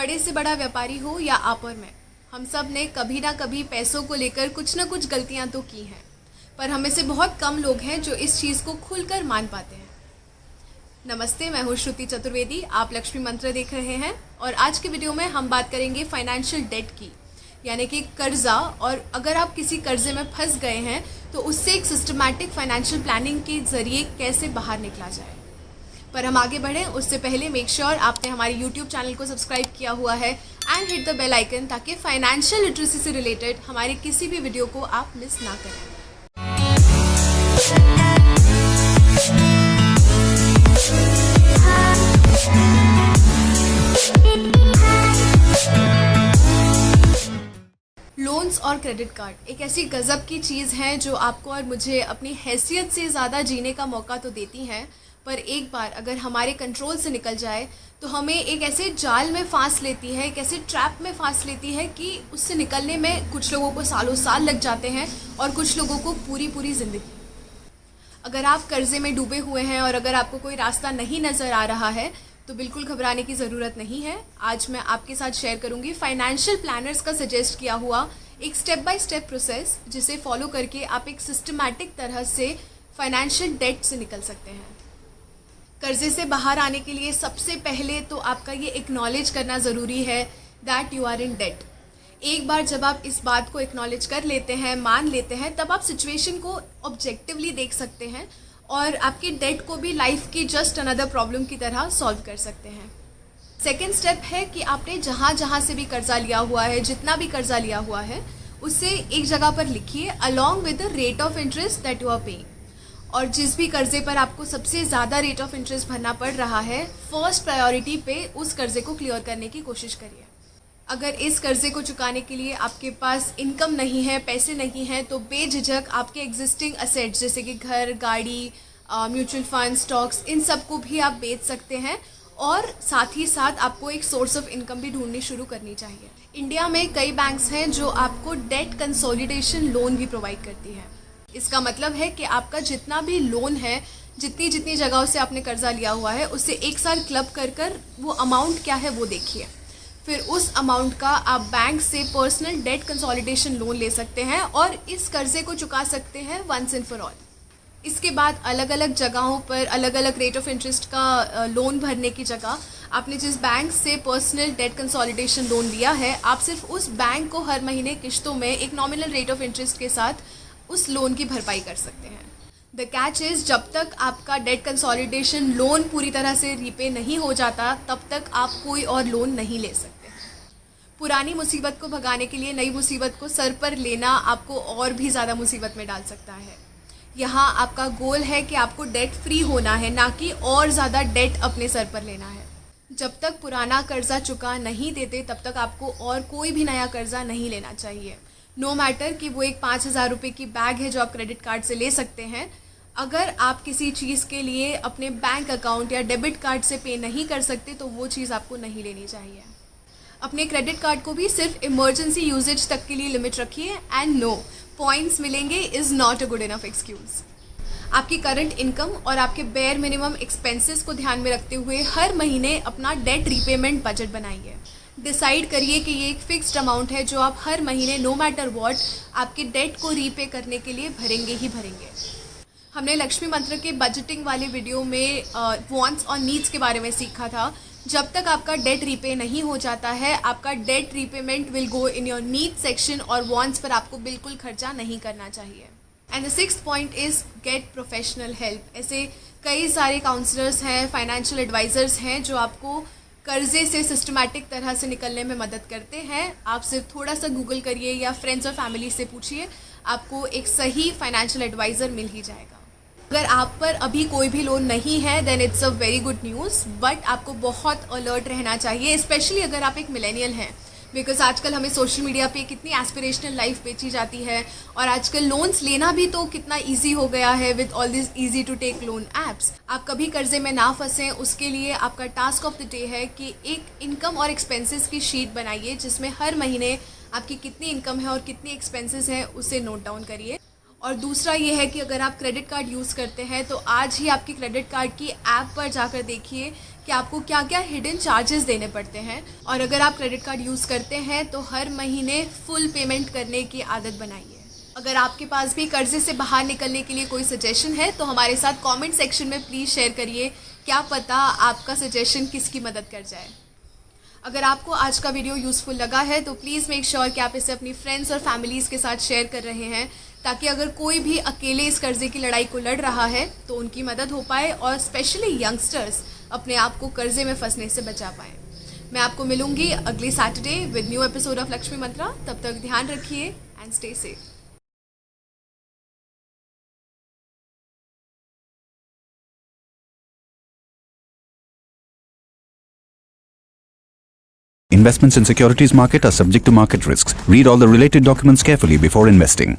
बड़े से बड़ा व्यापारी हो या आप और मैं, हम सब ने कभी ना कभी पैसों को लेकर कुछ ना कुछ गलतियां तो की हैं, पर हमें से बहुत कम लोग हैं जो इस चीज़ को खुलकर मान पाते हैं। नमस्ते, मैं हूँ श्रुति चतुर्वेदी। आप लक्ष्मी मंत्र देख रहे हैं और आज के वीडियो में हम बात करेंगे फाइनेंशियल डेट की, यानी कि कर्जा। और अगर आप किसी कर्जे में फंस गए हैं तो उससे एक सिस्टमैटिक फाइनेंशियल प्लानिंग के ज़रिए कैसे बाहर निकला जाए। पर हम आगे बढ़ें उससे पहले मेक श्योर आपने हमारे YouTube चैनल को सब्सक्राइब किया हुआ है and hit the bell icon, ताकि फाइनेंशियल लिटरेसी से रिलेटेड हमारे किसी भी वीडियो को आप मिस ना करें। लोन्स और क्रेडिट कार्ड एक ऐसी गज़ब की चीज़ है जो आपको और मुझे अपनी हैसियत से ज़्यादा जीने का मौका तो देती हैं, पर एक बार अगर हमारे कंट्रोल से निकल जाए तो हमें एक ऐसे जाल में फांस लेती है, एक ऐसे ट्रैप में फांस लेती है कि उससे निकलने में कुछ लोगों को सालों साल लग जाते हैं और कुछ लोगों को पूरी पूरी ज़िंदगी। अगर आप कर्जे में डूबे हुए हैं और अगर आपको कोई रास्ता नहीं नज़र आ रहा है तो बिल्कुल घबराने की ज़रूरत नहीं है। आज मैं आपके साथ शेयर करूंगी फाइनेंशियल प्लानर्स का सजेस्ट किया हुआ एक स्टेप बाय स्टेप प्रोसेस, जिसे फॉलो करके आप एक सिस्टमैटिक तरह से फाइनेंशियल डेट से निकल सकते हैं। कर्जे से बाहर आने के लिए सबसे पहले तो आपका ये एक्नॉलेज करना ज़रूरी है that you are in debt. एक बार जब आप इस बात को एक्नॉलेज कर लेते हैं, मान लेते हैं, तब आप सिचुएशन को ऑब्जेक्टिवली देख सकते हैं और आपकी डेट को भी लाइफ की जस्ट अनदर प्रॉब्लम की तरह सॉल्व कर सकते हैं। सेकेंड स्टेप है कि आपने जहाँ जहाँ से भी कर्जा लिया हुआ है, जितना भी कर्जा लिया हुआ है, उसे एक जगह पर लिखिए along with the rate of interest that you are paying. और जिस भी कर्जे पर आपको सबसे ज़्यादा रेट ऑफ इंटरेस्ट भरना पड़ रहा है, फर्स्ट प्रायोरिटी पे उस कर्जे को क्लियर करने की कोशिश करिए। अगर इस कर्जे को चुकाने के लिए आपके पास इनकम नहीं है, पैसे नहीं हैं, तो बेझिझक आपके एग्जिस्टिंग असेट्स जैसे कि घर, गाड़ी, म्यूचुअल फंड, स्टॉक्स, इन सब को भी आप बेच सकते हैं और साथ ही साथ आपको एक सोर्स ऑफ इनकम भी ढूंढनी शुरू करनी चाहिए। इंडिया में कई बैंक्स हैं जो आपको डेट कंसोलिडेशन लोन भी प्रोवाइड करती है। इसका मतलब है कि आपका जितना भी लोन है, जितनी जितनी जगहों से आपने कर्जा लिया हुआ है, उससे एक साथ क्लब कर वो अमाउंट क्या है वो देखिए। फिर उस अमाउंट का आप बैंक से पर्सनल डेट कंसोलिडेशन लोन ले सकते हैं और इस कर्जे को चुका सकते हैं वंस एंड फॉर ऑल। इसके बाद अलग अलग जगहों पर अलग अलग रेट ऑफ इंटरेस्ट का लोन भरने की जगह आपने जिस बैंक से पर्सनल डेट कंसोलिडेशन लोन लिया है, आप सिर्फ उस बैंक को हर महीने किश्तों में एक नॉमिनल रेट ऑफ इंटरेस्ट के साथ उस लोन की भरपाई कर सकते हैं। द कैच इज़, जब तक आपका डेट कंसोलिडेशन लोन पूरी तरह से रीपे नहीं हो जाता, तब तक आप कोई और लोन नहीं ले सकते। पुरानी मुसीबत को भगाने के लिए नई मुसीबत को सर पर लेना आपको और भी ज़्यादा मुसीबत में डाल सकता है। यहाँ आपका गोल है कि आपको डेट फ्री होना है, ना कि और ज़्यादा डेट अपने सर पर लेना है। जब तक पुराना कर्जा चुका नहीं देते तब तक आपको और कोई भी नया कर्जा नहीं लेना चाहिए। नो मैटर कि वो एक 5,000 रुपये की बैग है जो आप क्रेडिट कार्ड से ले सकते हैं। अगर आप किसी चीज़ के लिए अपने बैंक अकाउंट या डेबिट कार्ड से पे नहीं कर सकते तो वो चीज़ आपको नहीं लेनी चाहिए। अपने क्रेडिट कार्ड को भी सिर्फ इमरजेंसी यूजेज तक के लिए लिमिट रखिए एंड नो, पॉइंट्स मिलेंगे is not a good enough excuse. आपकी करंट इनकम और आपके बेयर मिनिमम एक्सपेंसेस को ध्यान में रखते हुए हर महीने अपना डेट रीपेमेंट बजट बनाइए। डिसाइड करिए कि ये एक फिक्स्ड अमाउंट है जो आप हर महीने नो मैटर व्हाट आपके डेट को रीपे करने के लिए भरेंगे ही भरेंगे। हमने लक्ष्मी मंत्र के बजटिंग वाले वीडियो में वांट्स और नीड्स के बारे में सीखा था। जब तक आपका डेट रीपे नहीं हो जाता है, आपका debt repayment will go in your need section और वांट्स पर आपको बिल्कुल खर्चा नहीं करना चाहिए। And the sixth point is get professional help. ऐसे कई सारे काउंसलर्स हैं, फाइनेंशियल एडवाइज़र्स हैं जो आपको कर्जे से सिस्टमैटिक तरह से निकलने में मदद करते हैं। आप सिर्फ थोड़ा सा गूगल करिए या फ्रेंड्स और फैमिली से पूछिए, आपको एक सही फाइनेंशियल एडवाइज़र मिल ही जाएगा। अगर आप पर अभी कोई भी लोन नहीं है then it's a very good news, but आपको बहुत अलर्ट रहना चाहिए, स्पेशली अगर आप एक मिलेनियल हैं, बिकॉज आजकल हमें सोशल मीडिया पे कितनी एस्पिरेशनल लाइफ बेची जाती है और आजकल लोन्स लेना भी तो कितना इजी हो गया है with all this easy to take loan apps. आप कभी कर्जे में ना फंसें, उसके लिए आपका टास्क ऑफ द डे है कि एक इनकम और एक्सपेंसेस की शीट बनाइए जिसमें हर महीने आपकी कितनी इनकम है और कितनी एक्सपेंसेस हैं उसे नोट डाउन करिए। और दूसरा ये है कि अगर आप क्रेडिट कार्ड यूज़ करते हैं तो आज ही आपकी क्रेडिट कार्ड की ऐप पर जाकर देखिए कि आपको क्या क्या हिडन चार्जेस देने पड़ते हैं। और अगर आप क्रेडिट कार्ड यूज़ करते हैं तो हर महीने फुल पेमेंट करने की आदत बनाइए। अगर आपके पास भी कर्जे से बाहर निकलने के लिए कोई सजेशन है तो हमारे साथ कमेंट सेक्शन में प्लीज़ शेयर करिए, क्या पता आपका सजेशन किसकी मदद कर जाए। अगर आपको आज का वीडियो यूज़फुल लगा है तो प्लीज़ मेक श्योर कि आप इसे अपनी फ्रेंड्स और फैमिलीज़ के साथ शेयर कर रहे हैं, ताकि अगर कोई भी अकेले इस कर्जे की लड़ाई को लड़ रहा है तो उनकी मदद हो पाए और स्पेशली यंगस्टर्स अपने आप को कर्जे में फंसने से बचा पाएँ। मैं आपको मिलूंगी अगले Saturday with new episode of Lakshmi Mantra. तब तक ध्यान रखिए and stay safe. Investments in securities market are subject to market risks. Read all the related documents carefully before investing.